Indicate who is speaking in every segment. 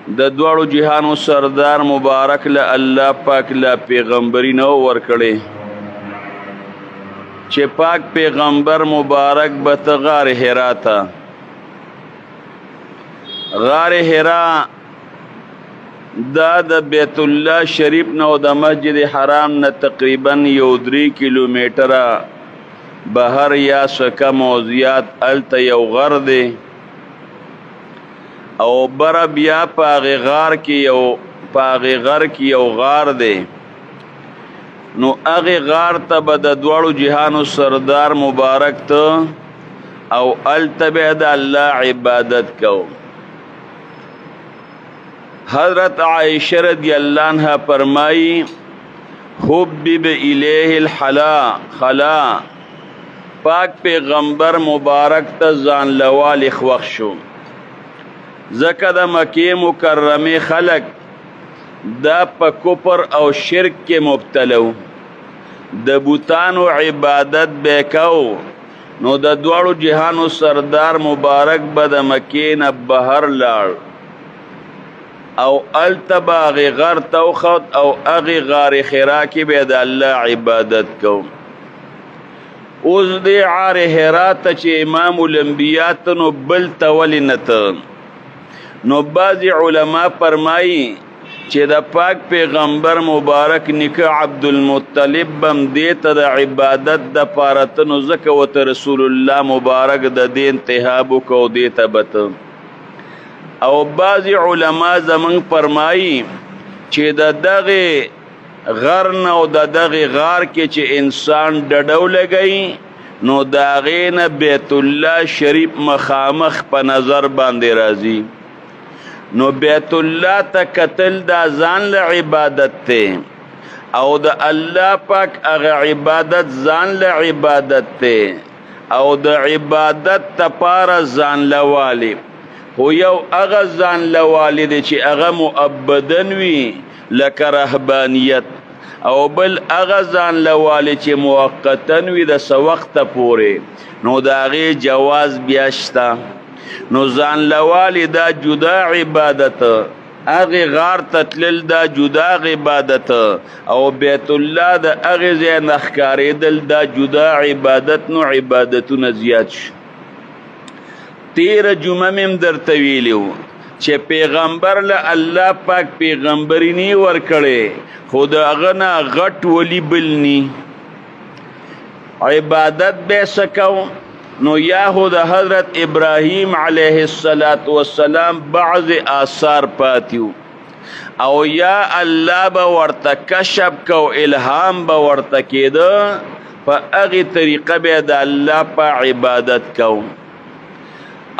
Speaker 1: د دوړو جهانو سردار مبارک له الله پاک له پیغمبري نو ورکړي چې پاک پیغمبر مبارک به ته غار حرا ته غار حرا دا د بیت الله شریف نه او د مسجد حرام نه تقریبا 3 کیلومتره بهر یا څه کم او زیات هلته یو غر دی او بره بیا په هغې غار کې یو غار دی نو هغې غار ته به د دواړو جهانو سردار مبارک ته او هلته به د الله عبادت کو حضرت عائشہ رضی اللہ عنہ فرمائی حبب الیہ الخلا پاک پیغمبر مبارک ته ځان لوال خوښ شو ځکه د مکې مکرمې خلک دا په کفر او شرک کې مبتلا و د بوتانو عبادت به کو نو د دواړو جهانو سردار مبارک به د مکې نه بهر لاړ او هلته به هغې غار ته وخوت او هغې غار حرا کې به د الله عبادت کو اوس دې غار حرا ته چې امام الانبیا ته نو بل ته ولې نه ته نو بعضی علما فرمایی چې د پاک پیغمبر مبارک نیکه عبدالمطلب بم دې ته د عبادت د پاره ته نو ځکه ورته رسول الله مبارک د دې انتخاب وکړو دې ته به او بعضی علما زمونږ فرمایی چې د دغې غر نه او د دغې غار کې چې انسان ډډو لګوي نو د هغې نه بیت الله شریف مخامخ په نظر باندې راځي نو بیت الله ته کتل دا ځان له عبادت ته او د الله پاک هغه عبادت ځان له عبادت ته او د عبادت تپاره ځان لوالی خو یو هغه ځان لوالی دی چې هغه مؤبدن وي لکه رهبانیت او بل هغه ځان لوالی چې موقتن وي د څه وخته پورې نو د هغې جواز بیا شته نو ځان لوالی دا جدا عبادت هغې غار ته تلل دا جدا عبادت او بیت الله د هغې ځای نه ښکارېدل دا جدا عبادت نو عبادتونه زیات شو تیره جمعه مې هم درته ویلي وو چې پیغمبر له الله پاک پیغمبري نی ورکړی خو د هغه نه غټ ولی بل نی عبادت به څه کوو نو یا خو د حضرت ابراهیم علیه السلام بعض آثار پاتیو او یا الله به ورته کشف کو الهام به ورته کېده په هغې طریقه به د الله په عبادت کو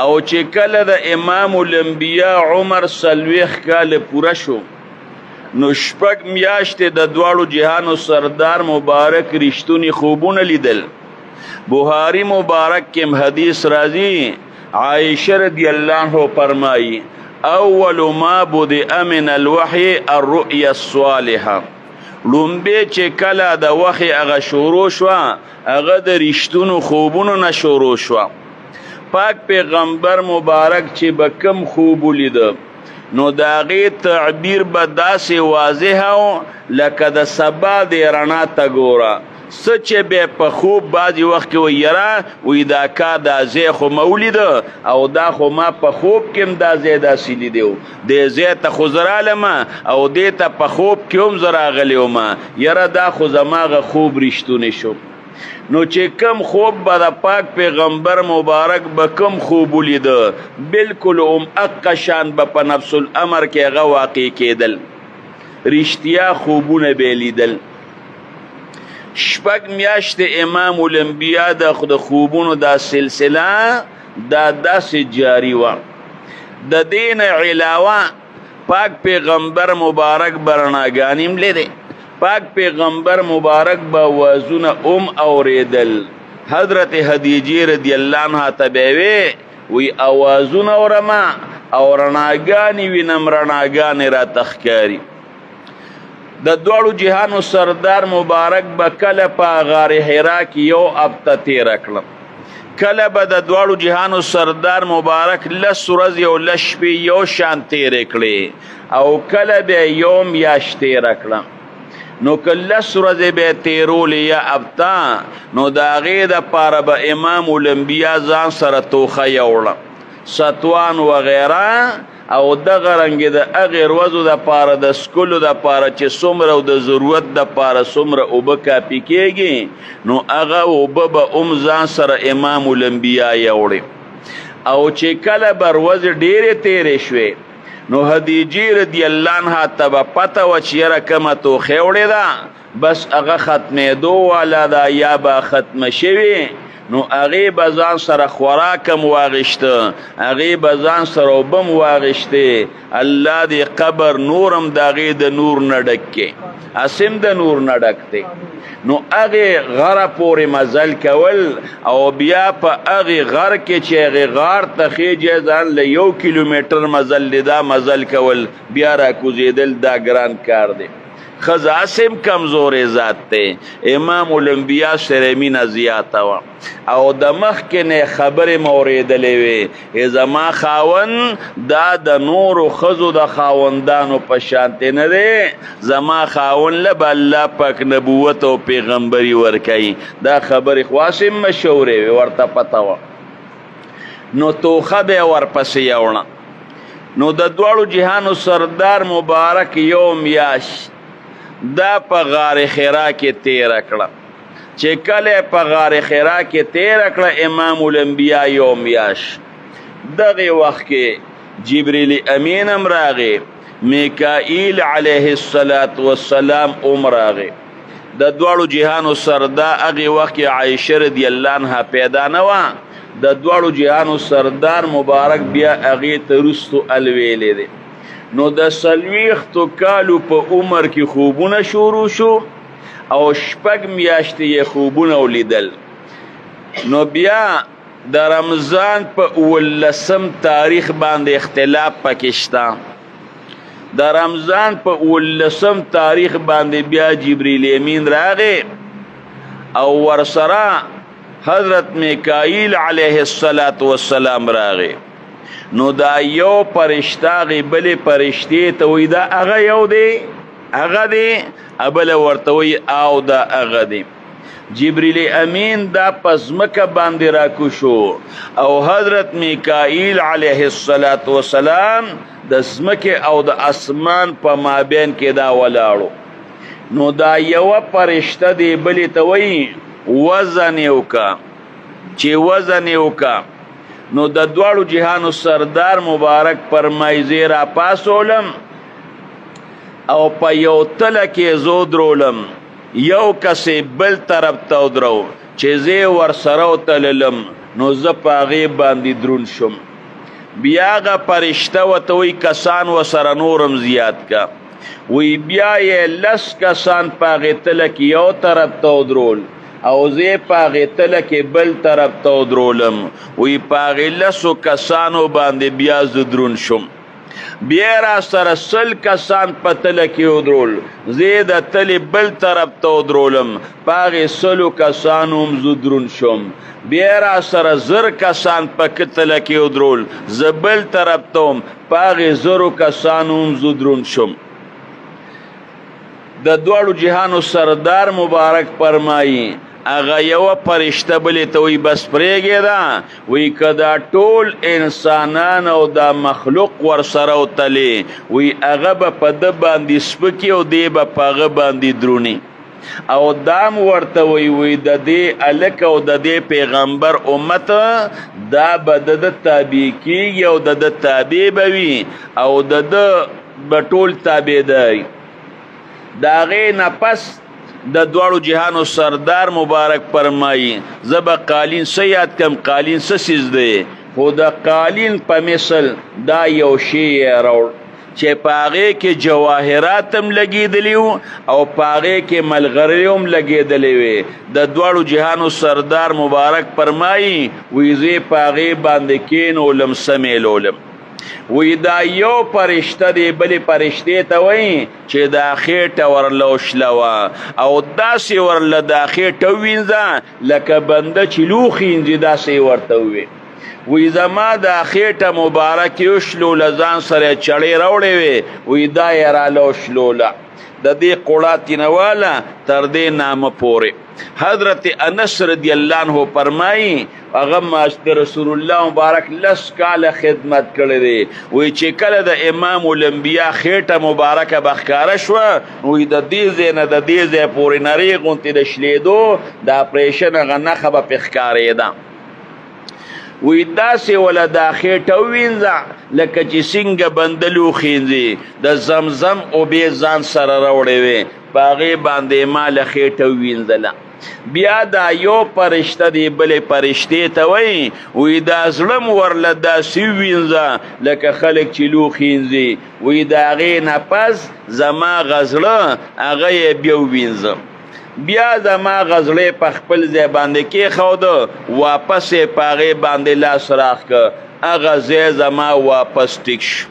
Speaker 1: او چې کله د امام الانبیا عمر 40 کاله پوره شو نو 6 میاشتې د دواړو جهانو سردار مبارک رښتونی خوبونه لیدل بخاری مبارک کې حدیث راځي عائشہ رضی اللہ عنہ فرمائی اول ما بدأ من الوحی الرؤیا الصالحه لومبه چې کله د وحی هغه شروع شوه هغه د رښتونو خوبونو نه شروع شوه پاک پیغمبر مبارک چې به کم خوب ولیده نو د هغې تعبیر به داسې واضح و لکه د سبا د رڼا ته ګوره څه چې بیا په خوب بعضې وخت کې وایي یاره وایي دا کار دا ځای خو مه ولیده او دا خو ما په خوب کې هم دا ځای داسې لیدی و دې ځای ته خو زه رالمه او دې ته په خوب کې هم زه راغلی ومه یاره دا خو زماغه خوب رښتونی شو نو چې کم خوب به د پاک پیغمبر مبارک به کم خوب ولیده بلکل اقا شان به په نفس الامر کې هغه واقع کېدل رښتیا خوبونه به لیدل 6 میاشتې امام الانبیا د خوبونو دا سلسله دا داسې جاری وه د دې نه علاوه پاک پیغمبر مبارک به رڼاګانې هم لیدې پاک پیغمبر مبارک به وازونه اوریدل حضرت خدیجې رضی الله عنها ته به وی اوازونه اورمه او رڼاګانې وینم رڼاګانې راته ښکاري د دوړو جهانو سردار مبارک به کله په غار حرا کې یو هفته تیره کړم کله به د دواړو جهانو سردار مبارک 10 ورځې او 10 شپې یو شان تېرې کړې او کله به یو میاشت تېره کړه نو که 10 ورځې به تېرولې یا هفته نو د هغې دپاره به امام الانبیا ځان سره توخه یوړه ستوان وغیره او دغه رنګې د هغې ورځو دپاره د سکلو دپاره چې څومره د ضرورت دپاره څومره اوبه کافي کېږي نو هغه اوبه به ځان سره امام الانبیا یوړې او چې کله به ورځې ډېرې تېرې شوې نو خدیجې رضی الله عنها ته به پته وه چې یاره کومه توخې وړې ده بس هغه ختمېدو والا ده یا به ختمه شوې نو هغې به ځان سره خوراک هم واغېشته هغې به ځان سره اوبه هم واغېشتې الله دې قبر نور هم د هغې د نور نه ډک کړي هسې هم د نور نه ډک دی نو هغې غره پورې مزل کول او بیا په هغې غر کې چې هغې غار ته خېجې ځان له 1 کیلومیټر مزل دی دا مزل کول بیا راکوزېدل دا ګران کار دی ښځه هسې هم کمزورې ذات دی امام الانبیا سره مینه زیاته وه او د مخکې نه خبرې مې اورېدلې وې زما خاوند دا د نورو ښځو د خاوندانو په شانتې نه دی زما خاوند له به الله پاک نبوت او پیغمبري ورکوي دا خبرې خو هسې هم مشهورې وې ورته پته وه نو توخه به یې ورپسې یوړه نو د دواړو جهانو سردار مبارک یو میاشت دا په غار خیرا کې تیره کړه چې کله په غار خیرا کې تیره کړه امام الانبیا یو میاشت دغه وخت کې جبریل امین هم راغی میکائیل علیه السلام هم راغی د دواړو جهانو سردار هغې وخت کې عایشه رضی الله عنها پیدا نه وه د دواړو جهانو سردار مبارک بیا هغې ته وروستو الویلی دی نو د 40 کالو په عمر کې خوبونه شروع شو او 6 میاشتې یې خوبونه ولیدل نو بیا د رمضان په 19 تاریخ باندې اختلاف پکې شته د رمضان په 19 تاریخ باندې بیا جبریل امین راغی او ورسره حضرت میکائیل علیه السلام راغی نو دا یو پرشته هغې بلې پرشتې ته وایي دا هغه یو دی هغه دی بله ورته وایي او دا هغه دی جبریل امین دا په ځمکه باندې راکوشو او حضرت میکائیل علیه السلام د ځمکې او د اسمان په مابین کې دا ولاړو نو دا یوه پرشته دی بلې ته وایي وزن یې وکړه چې وزن یې وکړه نو د دواړو جهانو سردار مبارک فرمایي زه راپاڅولم او په یو تله کې زه ودرولم یو کسې بل طرف ته ودرو چې زه ورسره وتللم نو زه په هغې باندې دروند شم بیا هغه فرشته ورته وایي کسان ورسره نور هم زیات کا وی بیا یې 10 کسان په هغې تله کې یو طرف ته ودرول او زه په هغې تله کې بل طرف ته ودرولم وی په هغې 10 کسانو باندې بیا زه دروند شم بیا را سره 100 کسان په تله کې ودرول زه د تلې بل طرف ته ودرولم په هغې 100 کسانو هم زه دروند شم بیا را سره 1000 کسان په تله کې ودرول زه بل طرف ته هم په هغې 1000 کسانو هم زه دروند شم د دواړو جهانو سردار مبارک فرمایي هغه یوه فرشته بلې ته وایي بس پرېږې ده وایي که دا ټول انسانان او دا مخلوق ورسره وتلې وایي هغه به په ده باندې سپکي او دی به په هغه باندې درونی او دام ورته وایي د دې هلک او د دې پیغمبر امت دا به د ده تابع کېږي او د ده تابع به وي او د ده به ټول تابعداري د هغې نه پس د دواړو جهانو سردار مبارک فرمایي زه به قالین څه یاد کړم قالین څه څیز دی خو د قالین په مثل دا یو شی یې راوړ چې په هغې کې جواهرات هم لګېدلي وو او په هغې کې ملغلرې هم لګېدلې وې د دواړو جهانو سردار مبارک فرمایي وایي زه په هغې باندې کېنولم سمیلولم وی دا یو پرشته دی بلی پرشته ته وایي چې دا خېټه ورله وشلوه او داسې ورله دا خېټه ووینځه لکه بنده چې لوښي وینځي داسې ورته ووي وی زما دا خېټه مبارکې وشلوله ځان سره چړې راوړې وې وی دا یې راله وشلوله د دې قوړه تینواله تر دې نامه پورې حضرت انس رضی الله عنه فرمایي هغه د رسول الله مبارک 10 کاله خدمت کړی دی وی چې کله د امام الانبیا خېټه مبارکه بخکاره شوه وی د دې ځای نه د دې ځای پورې نرۍ غوندې د شلېدو د اپریشن هغه نښه به پې ښکارېده وی داسې وله دا خېټه ووینځه لکه چې څنګه بنده لوښي وینځي د زمزم اوبې ځان سره راوړې وې په هغې باندې ما له خېټه ووینځله بیا دا یو پرشته دی بلې پرشتې ته وایي وی دا زړه م ورله داسې ووینځه لکه خلک چې لوښي وینځي وی د هغې نه پس زما غزړه هغه یې بیا ووینځه بیا زما غزړې په خپل ځای باندې کېښوده واپس یې په هغې باندې لاس راخ که هغه ځای زما واپس ټیک شو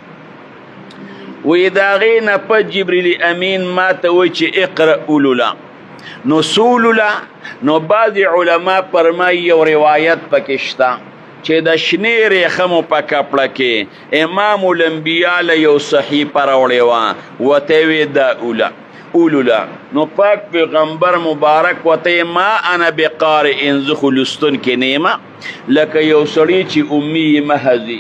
Speaker 1: وی د هغې نه په جبریل امین ما ته وایي چې اقرأ اولوله نو سولوله نو بعضې علما فرمایي یو روایت پکې شته چې د شنې ریخمو په کپړه کې امام الانبیا له یو صحیفه راوړې وه ورته یې دا اولوله نو پاک پیغمبر مبارک وته ما انا بقارئ زه خو لوستونکی نیمه لکه یو سړی چې امي محض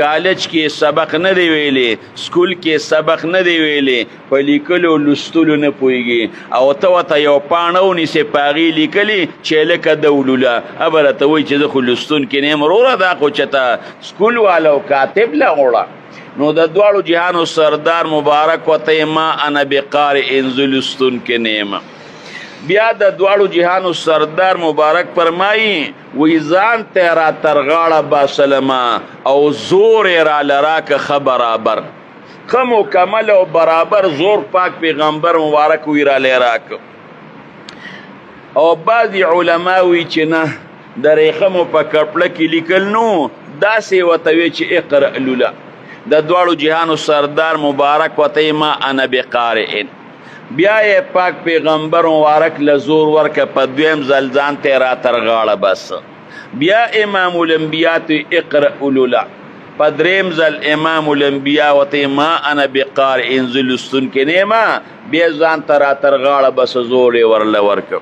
Speaker 1: کالج کې سبق نه دی ویلی سکول کې سبق نه دی ویلی په لیکلو لوستلو نه پوهېږي او ته ورته یو پاڼه ونیسې په هغې لیکلي چې لکه د اولوله ابه راته وایي چې زه خو لوستونکی نه یم وروره دا خو چېته سکول والا او کاتب له غوړه نو د دواړو جهانو سردار مبارک وته ما انا بقارئ زه لوستونکی نه یم بیا د دواړو جهانو سردار مبارک فرمایي وی ځان ته را تر غاړه باسلمه او زور یې راله راکه ښه برابر ښه مکمل او برابر زور پاک پیغمبر مبارک وی راله راکه او بعضې علما وی چې نه د ریخمو په کپړه کې لیکل نو داسې ورته وی چې اقرأ لوله د دواړو جهانو سردار مبارک وته ما انا بقارئ بیا یې پاک پیغمبر مبارک له زور ورکه په دویم ځل ځان ته را تر غاړه بس بیا امام الانبیا ته اقرأ اولوله په دریم ځل امام الانبیا وته ما انا بقارئ زه لوستونکی نه یم بیا ځان ته را تر غاړه بس زور یې ورله ورکه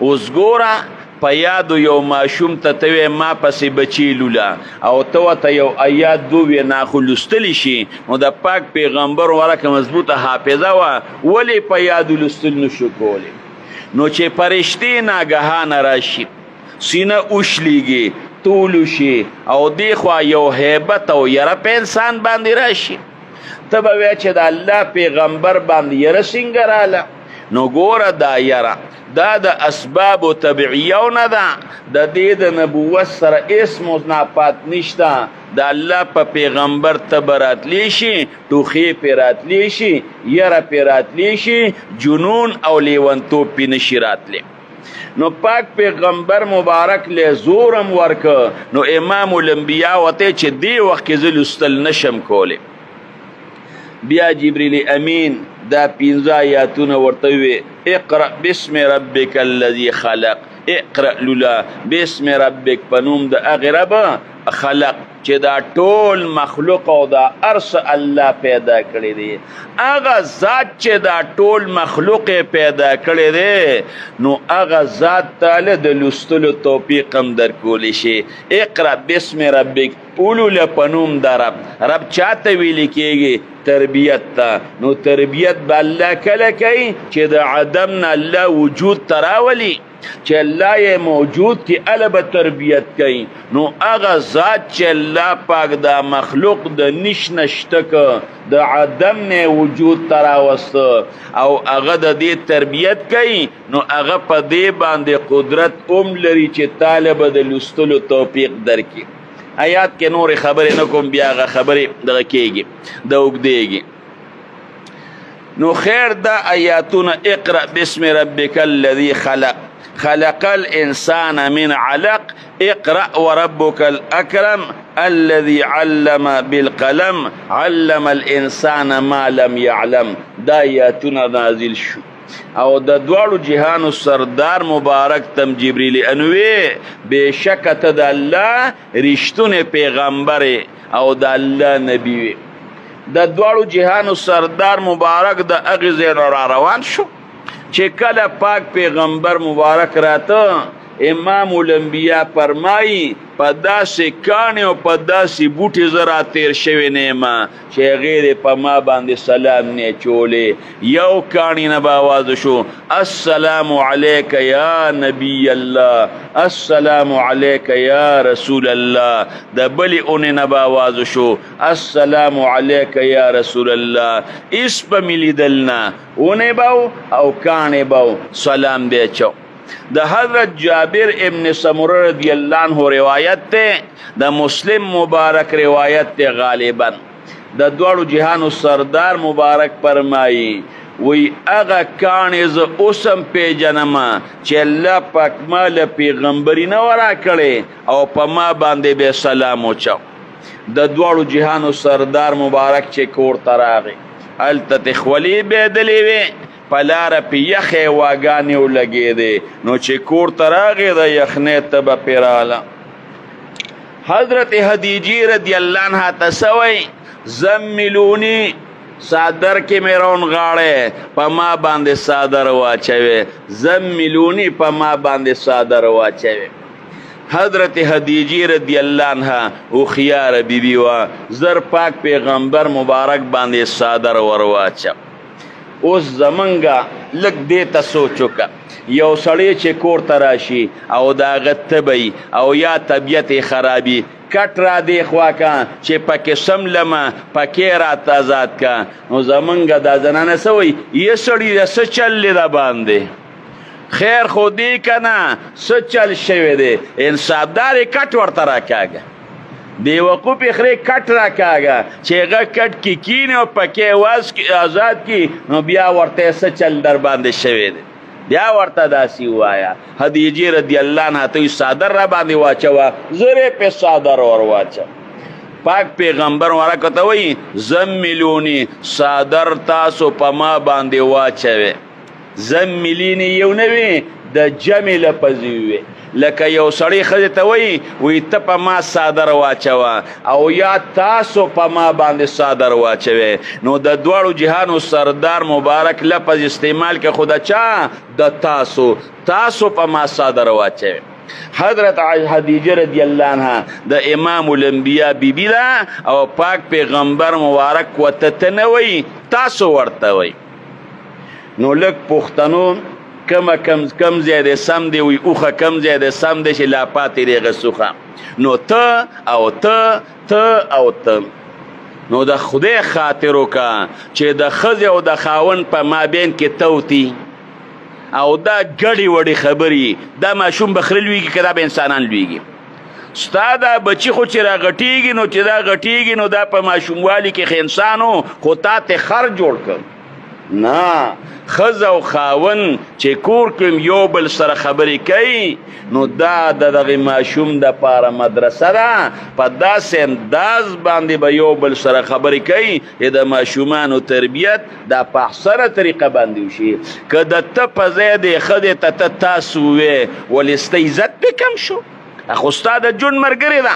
Speaker 1: اوس ګوره په یادو یو ماشوم ته ته ما پسې بچی لوله او ته ورته یو آیات دوی نه خو لوستلی شي نو د پاک پیغمبر ورکه مضبوطه حافظه وه ولې په یادو لوستل نشو کولی نو چې فرشتې ناګهانه راشي سینه وشلیږي طولو شي او دې خوا یو هیبت او یره په انسان باندې راشي ته به وایې چې د الله پیغمبر باندې یره څنګه راله نو ګوره دا یره دا د اسباب طبیعیونه ده د دې د نبوت سره هیڅ منافات نشته د الله په پیغمبر ته به راتلی شي ټوخې پې راتلی شي یره پې راتلی شي جنون او لیونتوب پې نشي راتلی نو پاک پیغمبر مبارک له زورم ورکه نو امام الانبیا وته چې دې وخت کې زه لوستل نشم کولی بیا جبریل امین دا 15 آیاتونه ورته وی اقرأ بسم ربک الذی خلق اقرأ لوله بسم ربک په نوم د هغې رب خلق چې دا ټول مخلوق او دا ارس الله پیدا کړی دی هغه ذات چې دا ټول مخلوق پیدا کړی دی نو هغه ذات تعالی د لوستلو توفیق هم درکولی شي اقرأ بسم ربک اولوله په نوم د رب چاته ویلی کېږي تربیت ته نو تربیت به الله کله کوي چې د عدم نه الله وجود ته راولي چې الله یې موجود کی اله به تربیت کوي نو هغه ذات چې الله پاک دا مخلوق د نش نشته که د عدم نه وجود ته راوسته او هغه د دې تربیت کوي نو هغه په دې باندې قدرت هم لري چې طالب د لوستلو توفیق درکړي آیات کې نور خبرې نه کوم بیا هغه خبرې دغه کېږي د اوږدېږي نو خیر دا آیاتونه اقرأ بسم ربک الذی خلق خلق الانسان من علق اقرأ وربك الاکرم الذي علم بالقلم علم الانسان ما لم يعلم. دا آیاتونه نازل شو او د دوړو جهانو سردار مبارک تم جبریل انوی بشک ته د الله رښتونه پیغمبر او د الله نبی وي. د دوړو جهانو سردار مبارک د اغه را روان شو چې کله پاک پیغمبر مبارک راته امام الانبیاء فرمایي په داسې کاڼي او په داسې بوټي زه را تیر شوی نه یم چې هغې دې په ما باندې سلام نه چولې. یو کاڼي نه به آواز شو السلام علیک یا نبی الله، السلام علیک یا رسول الله. د بلې اونې نه به آواز شو السلام علیک یا رسول الله. هېڅ به مې لیدل نه، اونې به او کاڼې به سلام به چو. د حضرت جابر ابن سمره رضی الله عنه روایت ته، د مسلم مبارک روایت ته غالبا د دوړو جهانو سردار مبارک فرمایي وی هغه کاڼې زه اوسم پیژنم چې الله پاک ما له پیغمبري نه ورا کړې او په ما باندې به سلام وچو. د دوړو جهانو سردار مبارک چې کور ته راغی هلته تخولي بېدلې وې، په لاره پې یخې واګانې ولګېدې، نو چې کور ته راغې د یخنۍ تبه پې راله. حضرت خدیجې رضی الله عنها ته څه وایي زملوني صادر کې مې رونغاړی په ما باندې صادر واچوې، زملوني په ما باندې صادر واچوې. حضرت خدیجې رضی الله عنها هوښیاره بیبي وه، زر پاک پیغمبر مبارک باندې صادر ور واچو. اوس زمونږه لږ دې ته سوچ وکړه، یو سړی چې کور ته راشي او د هغه تبی او یا طبیعت یې خرابي کټ را دې خوا که چې پکې سملمه پکې راته ازاد که، نو زمونږه دا زنانه څه وایي یه سړي د څه چل دی د باندې خیر خو دی که نه څه چل شوی دی، انصافدار یې کټ ورته راکاږه، بیوقوفې خرې کټ راکاږه چې هغه کټ کې کینې او پکې آزاد کی، نو بیا ورته څه چل در باندې شوی دی، بیا ورته داسې ووایه. خدیجې رضی الله عنها ته صادر را باندې واچوه، زر یې پې صادر ور واچو. پاک پیغمبر ورکه ته وایي زملوني صادر تاسو په ما باندې واچوئ. زملینې یو نه وي د جمع لفظ وي، لکه یو سړی ښځې ته وایي ته په ما صادر واچوه او یا تاسو په ما باندې صادر واچوئ. نو د دواړو جهانو سردار مبارک لفظ استعمال که خو د چا د تاسو په ما صادر واچوئ. حضرت خدیجه رضی الله عنها د امام الانبیاء بیبی ده او پاک پیغمبر مبارک ورته ته نه وایي تاسو ورته وایي. نو لږ پښتنو کم ځای دی سم دی وي اوښه کم ځای دی سم دی چې لا پاتې دی هغه سوخه. نو ته او ته نو د خدای خاطر وکړه چې د ښځې او د خاوند په مابین کې توتی او دا ګډې وډې خبرې دا ماشوم به خره لویږي که دا به انسانان لویږي. ستا دا بچي خو چې راغټېږي نو چې دا غټېږي نو دا په ماشوموالي کې انسان و خو تا ته خر جوړ کړ. نه، ښځه او خاوند چې کور کې یو بل سره خبرې کوي نو دا د دغه ماشوم دپاره مدرسه ده، په داسې انداز باندې به یو بل سره خبرې کوي چې د ماشومانو تربیت دا په احسنه طریقه باندې وشي. که د ته په ځای د ښځې ته تاسو ووې ولې ستا عزت پې کم شو؟ خو ستا د ژوند ملګرې ده،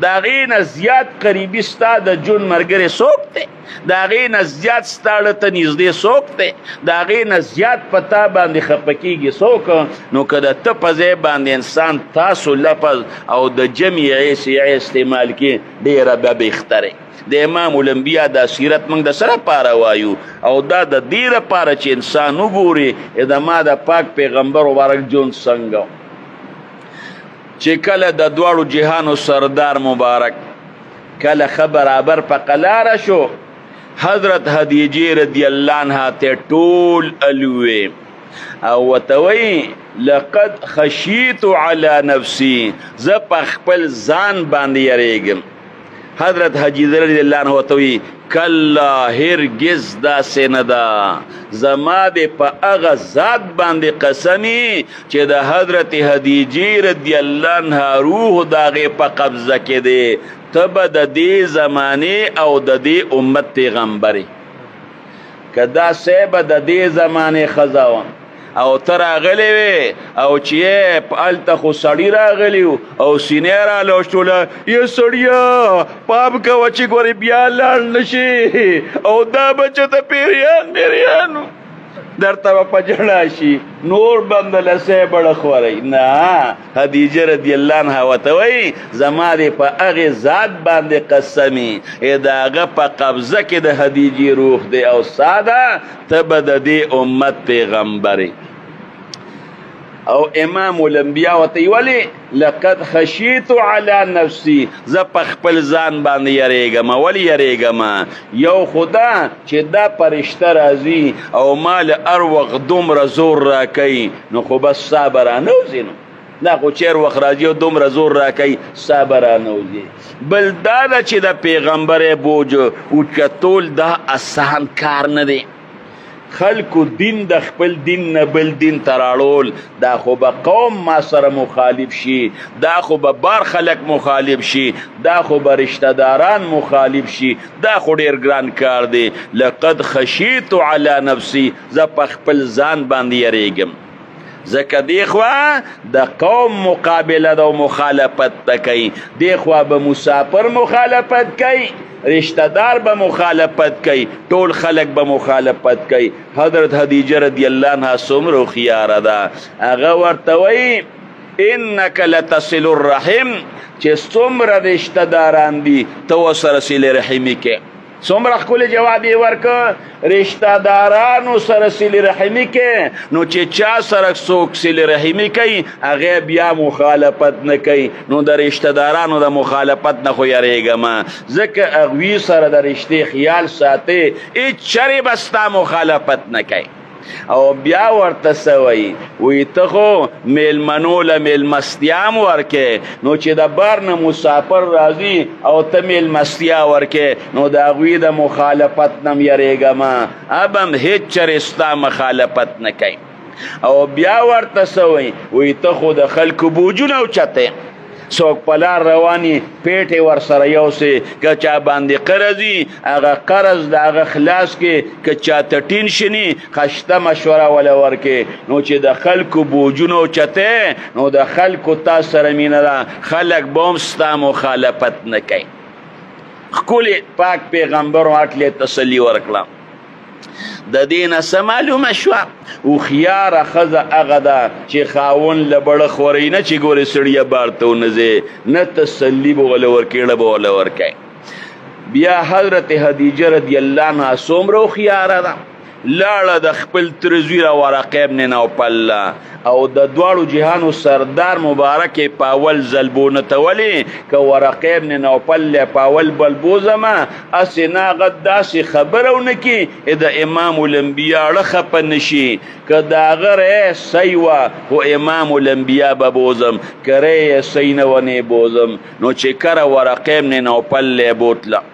Speaker 1: د هغې نه زیات قریبي ستا د ژوند ملګری څوک دی؟ د هغې نه زیات ستا ته نږدې څوک دی؟ د هغې نه زیات په تا باندې خفه کېږي څوک؟ نو که د ته په ځای باندې انسان تاسو لفظ او د جمع عیسیه استعمال کړي ډېره به بهتره. د امام الانبیاء دا سیرت موږ د سره پاره وایو او دا د دې لپاره چې انسان وګوري د ما د پاک پیغمبر مبارک ژوند څنګه چې کله د دواړو جهانو سردار مبارک کله ښه برابر په قلاره شو، حضرت خدیجې رضی الله عنها ته ټول الوې او ورته وایي لقد خشیت علی نفسی، زه په خپل ځان باندې یریږم. حضرت حجیزه رضی اللہ عنہ توی کلا هرگز داسې نه ده زما دې په هغه ذات باندې قسمی چې د حضرت خدیجې رضی الله عنها روح د هغې په قبضه کې دی ته به د دې زمانې او د دې امت پیغمبرې که دا صحبه د دې زمانې ښځه وه او ته راغلی وې او چې هلته خو سړي راغلی او سینې رالوشتوله یا سړیه پام کوه چې ګورې بیا لاړ نشي او دا بچه ته پیریانو درته به په جړه شي نور بندله صحبه خورئ نه خدیجه رضی الله عنها ورته وایي زما دې په هغې ذات باندې قسمي د هغه په قبضه کې د خدیجې روح دی او ساده ته به د دې امت پیغمبرې او امام الانبیاء ورته ولی لقد خشیت علی نفسی زه په خپل ځان باندې یریږم ولې یریږم یو خدا چې دا فرشته راځي او ما له هر وخت دومره زور راکوي نو خو بس صابرانه وځي نو دا خو چیر وخت راځي او دومره زور راکوي صابرانه وځي بل دا ده چې د پیغمبر بوج اوچتول دا آسان کار نه دی خلکو دین د خپل دین نه بل دین تراړول دا خو به قوم ما سره مخالف شي دا خو به بار خلک مخالف شي دا خو به رشته داران مخالف شي دا خو ډیر ګران کار دی لقد خشیت علی نفسی زه په خپل ځان باندې یریږم ځکه دی خوا د قوم مقابله ده او مخالفت ته کوي دی خوا به مسافر مخالفت کوي رشتہ دار به مخالفت کوي ټول خلک به مخالفت کوي حضرت خدیجه رضی الله عنها څومره هوښیاره ده هغه ورته وایي انک لتصل الرحم چې څومره رشتہ داران دي ته ورسره صلې رحمي کې څومره ښکلی جواب یې ورکړه رشته دارانو سره صلې رحمي کې نو چې چا سره څوک صلې رحمي کوي هغې بیا مخالفت نه کوي نو د رشته دارانو د مخالفت نه خو یریږم ځکه هغوی سره د رشتې خیال ساتي هېڅ چرې به ستا مخالفت نه کوي او بیا ورته څه وایي وایي ته خو میلمنو له میلمستیا هم ورکې نو چې د بار نه مسافر راځي او ته میلمستیا ورکې نو د هغوی د مخالفت نه م یریږم اب هم هېڅ چرې ستا مخالفت نه کوي او بیا ورته څه وایي وایي ته خو د خلکو بوجونه اوچتې څوک په لار رواني پیټې ورسره یوسې که چا باندې قرضي هغه قرض د هغه خلاص کې که چاته ټینشن وي خشته مشوره وله ورکې نو چې د خلکو بوجونه اوچتې نو د خلکو تا سره مینه ده خلک به هم ستا مخالفت نه کوي ښکلې پاک پیغمبرو هکلې تسلي ورکړه د دې نه څه معلومه شوه هوښیاره ښځه هغه ده چې خاوند له بړه خورئ نه چې ګورې سړیه بار ته ونځې نه تسلي به وله ورکوي ړه به وله ورکوي بیا حضرت خدیجه رضی الله عنها څومره هوښیاره ده لاړه د خپل ترزوی را ورقه ابن نوفل او د دواړو جهانو سردار مبارک په اول ځلبونه ته ولې که ورقه ابن نوفل په اول بلبوزمه اسې ناغه داسې خبره ونه کي د امام الانبیا ړه خفه نشي که د هغه ری سی وه خو امام الانبیا به بوزم که ری سی نه ونې بوزم نو چې کره ورقه ابن نوفل بوتله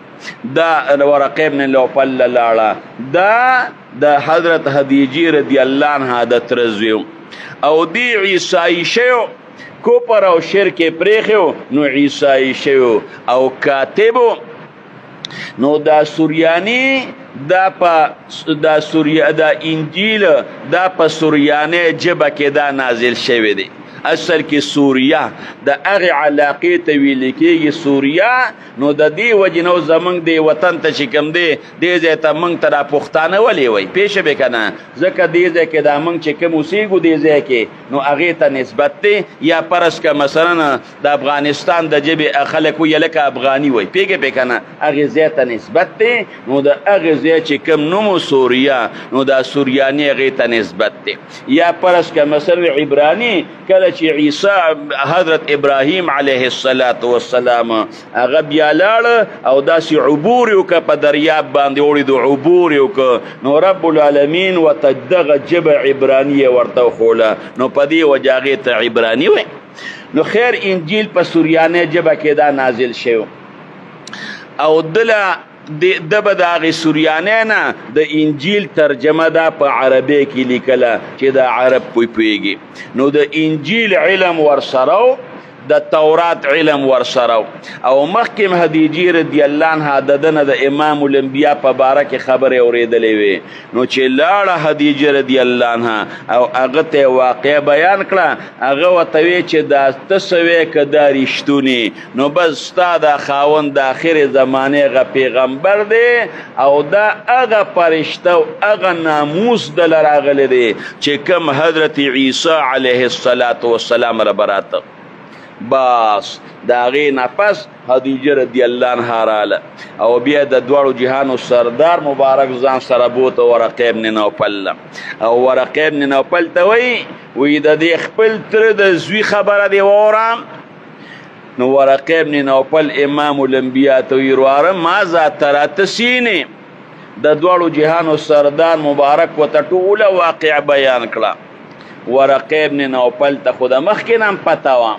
Speaker 1: دا ورقه ابن نوفل لاړه دا د حضرت خدیجې رضی الله عنها د ترزوی او دی عیسائی شیو کوپر او شرک پریخیو نو عیسائی شیو او کاتبو نو دا سوریانی دا انجیل دا په سوریانه جبه کې دا نازل شوی دی اصل کې سوریه د هغې علاقې ته ویل کېږي سوریه نو د دې وجې نو زمونږ دې وطن ته چې کوم دی دې ځای ته موږ ته را پښتانه ولې وایي پوه شوې که نه ځکه دې ځای کې دا موږ چې کوم اوسېږو دې ځای کې نو هغې ته نسبت دی یا فرض که مثلا د افغانستان د ژبې خلک ویې لکه افغاني وایي پوهېږې پوه که نه هغې ځای ته نسبت دی نو د هغې ځای چې کوم نوم و سوریه نو دا سوریاني هغې ته نسبت دی یا فرض که مثلا عبراني کله چې عیسی حضرت ابراهیم علیه السلام هغه بیا لاړه او داسې عبور یې وکړه په دریاب باندې اوړېدو عبور یې وکړه نو رب العالمین ورته دغه ژبه عبراني یې ورته وښوله نو په دې وجه هغې ته عبراني وایي نو خیر انجیل په سوریانه ژبه کې دا نازل شوی او دله د به د هغې سوریانۍ نه د انجیل ترجمه ده په عربۍ کې لیکله چې د عرب پوهېږي. نو د انجیل علم ورسره و، د تورات علم ورسره و. او مخکې خدیجې رضی الله عنها د ده نه د امام الانبیا په باره کې خبرې اورېدلې وې. نو چې لاړه خدیجه رضی الله عنها او هغه ته یې واقعه بیان کړه، هغه ورته وی چې دا ته څه وې که دا رښتونې، نو بس ستا دا خاوند د آخرې زمانې هغه پیغمبر دی او دا هغه فرشته او هغه ناموس دله راغلی دی چې کوم حضرت عیسی علیه السلام را براته. بس د هغې نه پس خدیجه رضی الله عنها راله او بیا د دواړو جهانو سردار مبارک ځان سره بوته ورقه ابن نوفل. او ورقه ابن نوفل ته وی د دې خپل تره د زوی خبره دی واورم. نو ورقه ابن نوفل امام الانبیا ته وی ورواره ماذا ترى تسینې. د دواړو جهانو سردار مبارک ورته ټوله واقعه بیان کړه. ورقه ابن نوفل ته خو د مخکې نه هم پته وه،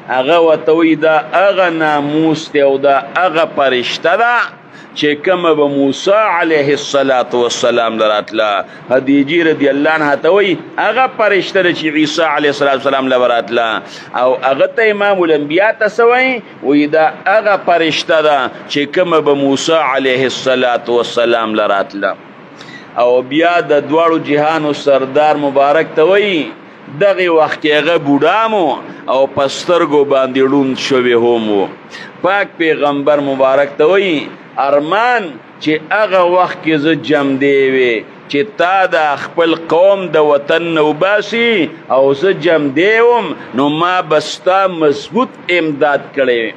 Speaker 1: هغه ورته وایي دا هغه ناموس دی او دا هغه فرشته ده چې کومه به موسی علیه السلام لراتله. خدیجې رضی الله عنها ته وایي هغه فرشته ده چې عیسی علیه السلام له براتله. او هغه ته امام الانبیا ته څه وایي؟ وایي دا هغه فرشته ده چې کومه به موسی علیه السلام لراتله. او بیا د دواړو جهانو سردار مبارک ته وایي دغه وخت کې هغه بوډامو او په سترګو باندې ړوند شوی هم و. پاک پیغمبر مبارک ته وایي ارمان چې هغه وخت کې زه جمدی وې چې تا د خپل قوم د وطن نه وباسي او زه جمدی وم، نو ما به ستا مضبوط امداد کړی.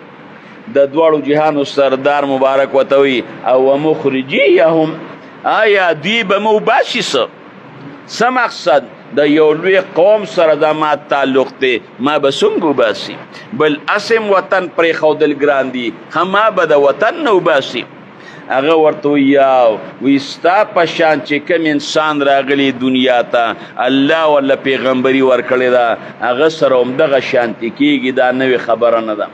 Speaker 1: د دواړو جهانو سردار مبارک ورته وایي او مخرجیهم، آیا دوی به مو وباسي څه مقصد؟ د یو لوی قوم سره د ما تعلق دی، ما به څنګه وباسي؟ بل اسم وطن پرېښودل ګران دي، ما به د وطن نه وباسي. هغه ورته وی ستا په شان چې کوم انسان راغلی دنیا ته الله ورله پیغمبري ورکړې ده هغه سره همدغه شانتي کېږي، دا نوې خبره نه ده.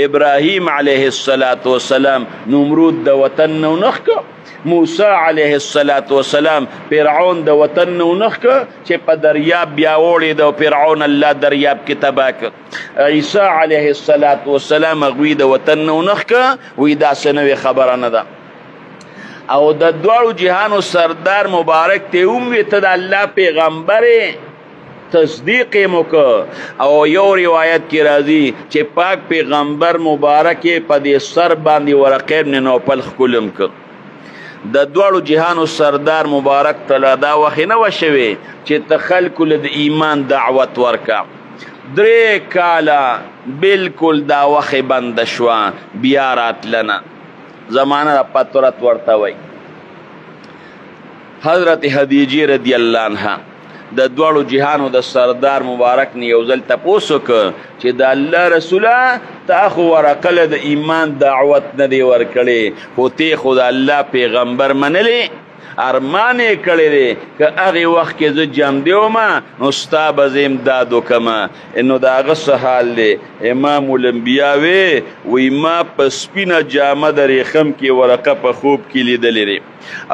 Speaker 1: ابراهیم علیه السلام نمرود د وطن نه ونښ که، موسی علیه السلام فرعون د وطن نه ونښ که چې په دریاب بیا وړېد او فرعون الله دریاب کې تباه که. عیسی علیه السلام هغوی د وطن نه ونښ که، وی دا څه نوې خبره نه ده. او د دواړو جهانو سردار مبارک ته وویل ته د الله پیغمبرې، تصدیق یې وکړه. او یو روایت کې راځي چې پاک پیغمبر مبارک یې په دې سر باندې ورقه ابن نوفل ښکلم کړ. د دواړو جهانو سردار مبارک ته لا دا وخت نه وه شوې چې ته خلکو له د ایمان دعوت ورکه. 3 کاله بلکل دا وخت بنده شوه، بیا راتلنه زمانه د پتورت ورته وی. حضرت خدیجې رضی الله عنها د دواړو جهانو د سردار مبارک نه یو ځل تپوس وکړه چې د الله رسوله تا خو ورقه له د ایمان دعوت نه دی ورکړی، خو تی خو د الله پیغمبر منلی، ارمان یې کړی دی که هغې وخت کې زه جمدی ومه نو ستا به زه امداد وکمه. نو د هغه څه حال دی؟ امام الانبیا وی ما په سپینه جامه د ریخم کې ورقه په خوب کې لیدلی دی،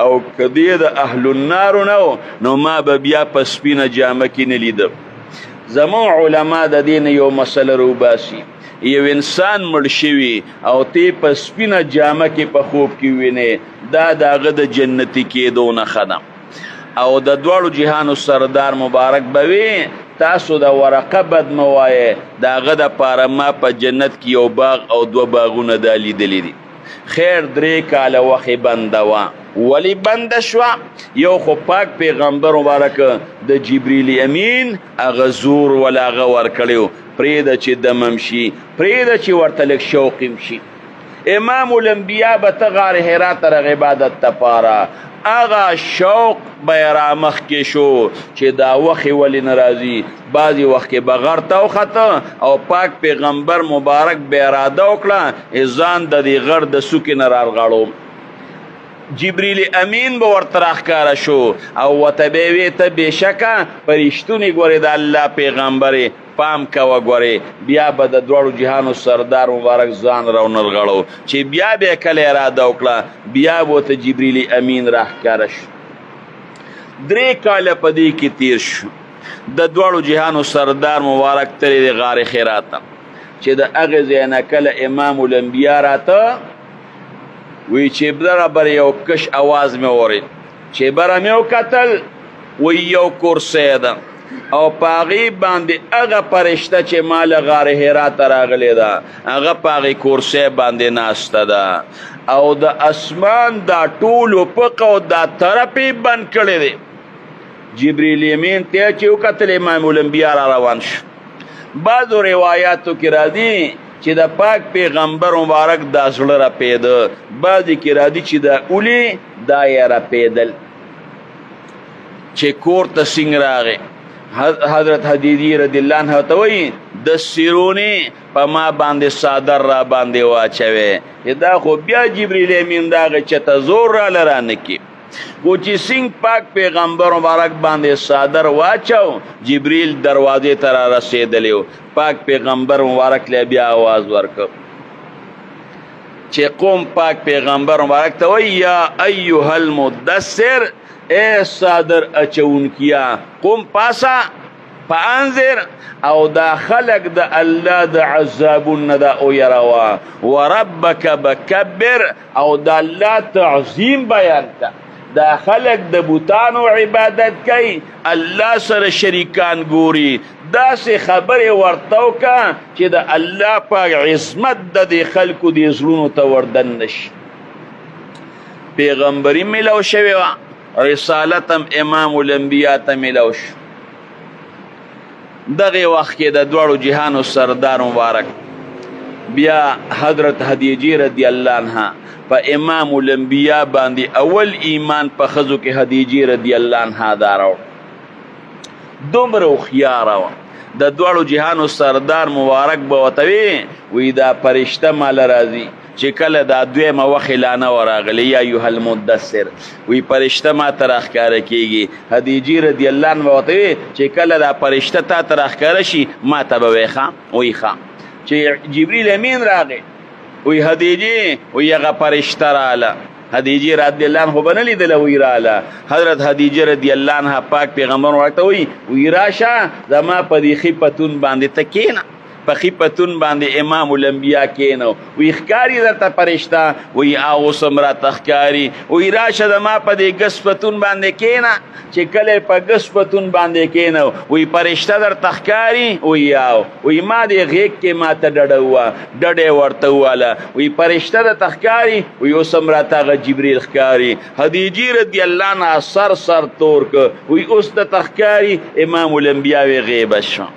Speaker 1: او که دی د اهل النارو نه نو ما به بیا په سپینه جامه کې نه لیده. زمون علما د دې نه یو مسله روباسي، یو انسان مړ شوي او تی په سپینه جامه کې په خوب کې وینې، دا د هغه د جنتي کېدو نښه ده. او د دواړو جهانو سردار مبارک به وي تاسو د ورقه بد مه وایې، د هغه دپاره ما په جنت کې یو باغ او 2 باغونه دا لیدلی دي. خیر 3 کاله وخې بنده وه. ولی بنده شوه؟ یو خو پاک پیغمبر مبارک د جبریل امین هغه زور ولا هغه ورکړی، پرېږده چې دمم شي، پرېږده چې ورته لږ شوقیم شي. امام الانبیا به ته غار حرا ته رغ عبادت دپاره هغه شوق به یې رامخکې شو چې دا وخې ولې نه راځي. بعضې وخت کې به غر ته وخته او پاک پیغمبر مبارک به اراده وکړه ځان د دې غر د څوکې نه رارغړو. جبریل امین به ورته راښکاره شو او ورته به یې ویې ته بېشکه په رښتونې ګورې د الله پیغمبرې، پام کوه ګورې بیا به د دواړو جهانو سردار مبارک ځان راونغړو چې بیا به یې کله اراده وکړه بیا به ورته جبریل امین راښکاره شو 3 کاله په دې کې تیر شو د دواړو جهانو سردار مبارک تللی د غار حرا ته چې د هغې ځای نه کله امام الانبیا راته وی چې بره بر یو کش اواز مې اورید چې بره مې وکتل وی یو کرسی ده او په هغې باندې هغه فرشته چې ما له غار حرا ته راغلی ده هغه په هغې کرسی باندې ناسته ده او د اسمان دا ټول افق او دا طرف یې بند کړی دی جبریل امین ته چې وکتل امام الانبیا را روان شو بعضو روایاتو کې راځي چې د پاک پیغمبر مبارک دا زړه راپیده بعضې کې راځي چې دا اولی دا یې راپیدل چې کور ته څنګه راغی حضرت حدیجی رضی الله عنها ته وایي د سیرونی په ما باندې صادر را باندې واچوي دا خو بیا جبریل امین د هغه چته زور راله رانه کړي خو چې څنګه پاک پیغمبر مبارک باندې صادر واچو جبریل دروازې ته را رسېدلی و پاک پیغمبر مبارک له بیا آواز ورکړ چې قوم پاک پیغمبر مبارک ته وایي یا ایها المدثر اے صادر اچونکیا قوم پاسا فانذر او دا خلق د الله د عذابون دا او يروا وربک بکبر او دا الله تعظیم بیان کا دا خلق د بوتانو عبادت کوي الله سره شریکان ګوري داسې خبرې ورته وکړه چې د الله پاک عصمت د دې خلکو دې زړونو ته وردن نشي پیغمبري میلاو شوې وه رسالت هم امام الانبیا ته میلاو شو دغه وخت کې د دواړو جهانو سردار مبارک بیا حضرت حدیجی رضی الله عنها په امام الانبیا باندې اول ایمان په ښځو کې حدیجی رضی الله عنها دا راوړ دومره هوښیاره وه د دواړو جهانو سردار مبارک به ورته وی دا فرشته ماله راځي چې کله دا دویمه وخت اعلانه ورغلی یا ایها المدثر وی فرشته ما ته راښکاره کېږي حدیجی رضی الله عنها ورته وی چې کله دا فرشته تا ته راښکاره شي ما ته به وایي ښه وایي ښه چې جبریل امین راغی وی حدیجی وی هغه فرشته راله حدیجی رضی الله عنها به نه لیدله وی راله حضرت حدیجه رضی الله عنها پاک پیغمبر ورته وی راشه زما په دې ښي پتون باندې ته کښېنه په ښي پتون باندې امام الانبیا کېنو وی ښکاري درته فرشته وی اوس هم راته ښکاري وی راشه زما په دې ګس پتون باندې کېنه چې کله په ګس پتون باندې کېنو وی فرشته درته ښکاري وی یاو وی ما دې غېږ کې ما ته ډډه ووه ډډه یې ورته ووهله وی فرشته درته ښکاري وی اوس هم راته هغه جبریل ښکاري حدیجي رضی الله عنها سر تور که وی اوس درته ښکاري امام الانبیا وی غیبه شو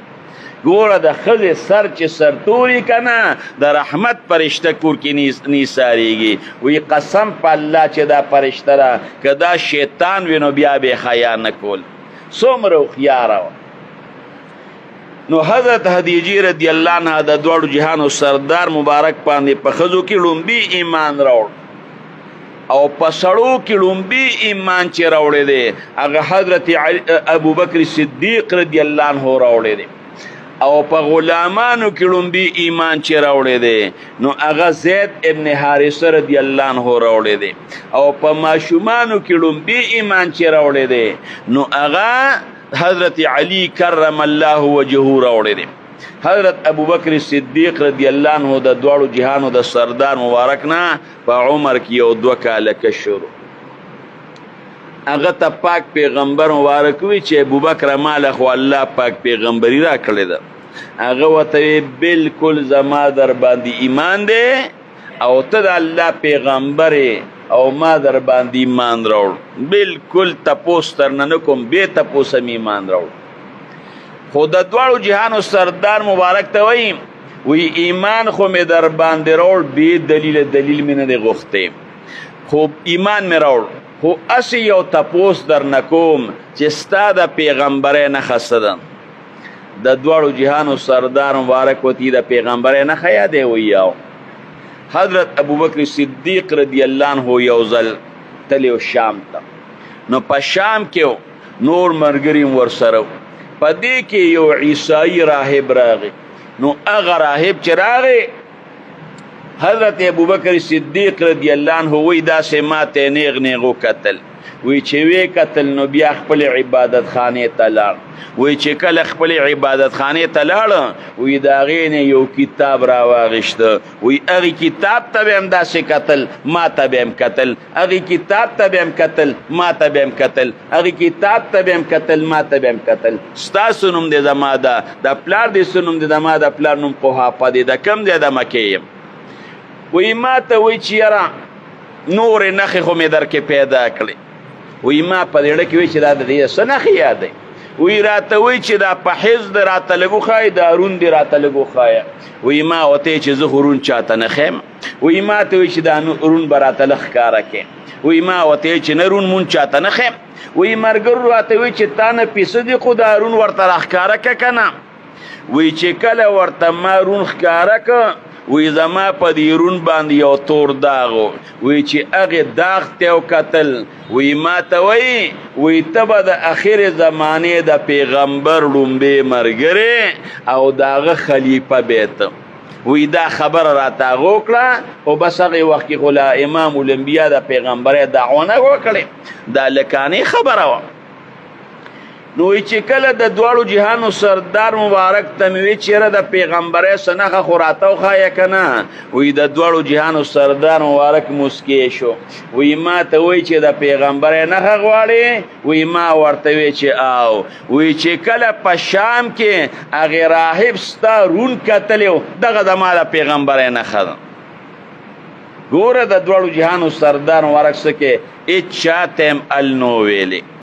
Speaker 1: ګوره د ښځې سر چې سرتوري که نه د رحمت فرشته کور کې نیساریږي وی قسم په الله چې دا فرشته ده که دا شیطان وي نو بیا به حیا نه کول څومره هوښیاره وه نو حضرت حدیجی رضی الله عنها د دواړو جهانو سردار مبارک باندې په ښځو کې لومبي ایمان راوړ او په سړو کې لومبي ایمان چې راوړی دی هغه حضرت ابوبکر صدیق رضی الله عنه راوړی دی او په غلامانو کې لومبي ایمان چې راوړی دی نو هغه زید ابن حارثه رضی الله عنه راوړی دی او په ماشومانو کې لومبي ایمان چې راوړی دی نو هغه حضرت علی کرم الله وجهه راوړی دی حضرت ابوبکر صدیق رضی الله عنه د دواړو جهانو د سردار مبارک نه په عمر کې یو 2 کاله کشر هغه ته پاک پیغمبر مبارک وی چې ابوبکر ماله خو الله پاک پیغمبري را کړی ده هغه ورته بالکل زما در باندې ایمان دی او ته د الله پیغمبر او ما در باندې ایمان راوړ بالکل تپوس ترنه نه کوم بې تپوسه مې ایمان راوړ خو د دواړو جهانو سردار مبارک ته وی ایمان خو مې در باندې راوړ بې دلیل مې نه دی غوښتی خو ایمان مې راوړ خو اسی یو تپوس در نکوم چې ستا د پیغمبرۍ نښه څه ده د دواړو جهانو سردار مبارک وتی د پیغمبرۍ نښه یادی وی یو حضرت ابوبکر صدیق رضی الله عنه یو ځل تلی شام ته نو په شام کې نور ملګري ورسره په دې کې یو عیسائی راهب راغی. نو هغه راهب چې راغی حضرت ابوبکر صدیق رضی الله عنه وی داسې ماته نیغ نیغ وکتل، وی چې وی کتل نو بیا خپل عبادت خانه ته لاړ. وی چې کله خپل عبادت خانه ته لاړ وی د هغې نه یو کتاب راواغېسته، وی هغې کتاب ته به هم داسې کتل ما ته به هم کتل، هغې کتاب ته به هم کتل ما ته به هم کتل، هغې کتاب ته به هم کتل ما ته به هم کتل. ستاسو نوم دی زما ده، د پلار دې څه نوم دی؟ زما د پلار نوم قحافه دی. د کوم دی؟ د مکې یم. وی ما ته وی چې یاره نورې نښې خو مې درکې پیدا کړې. وی ما په زړه کې وی چې دا د دې څه نښې یادوي؟ وی راته وی چې دا په حفظ د راته لږ وښایه، دا هارون دې راته لږ وښایه. وی ما ورته چې زه هارون چاته نه ښیم. وی ما ته وی چې دا هارون به راته لږ ښکاره کړې. وی ما ورته چې نه هارون مونږ چاته نه ښیم. وی ملګرو راته وی چې تا نه پیسه دي خو دا هارون ورته راښکاره که که نه؟ وی چې کله ورته ما هارون ښکاره که وی زما په دې هارون باندې یو تور داغ و. وی چې هغې داغ ته وکتل وی ما ته وی ته به د اخر زمانې د پیغمبر لومبې ملګری او د هغه خلیفه بیته. وی دا خبره راته هغه وکړه خو بس هغې وخت کې خو لا امام الانبیا د پیغمبرۍ دعوه نه وکړې، دا لکانې خبره وه. نو چې کله د دواړو جهانو سردار مبارک ته مې وی چې یاره د پیغمبرۍ څه نښه خو راته وښایه که نه؟ وی د دواړو جهانو سردار مبارک مسکی شو. وی ما ته وی چې د پیغمبرۍ نښه غواړې؟ وی ما ورته وی چې آو. وی چې کله په شام کې هغې راهب ستا رون کتلی و دغه زما د پیغمبرۍ نښه ده. ګوره د دواړو جهانو سردار مبارک څه کې هېڅ چا ته هم ال نو ویلې.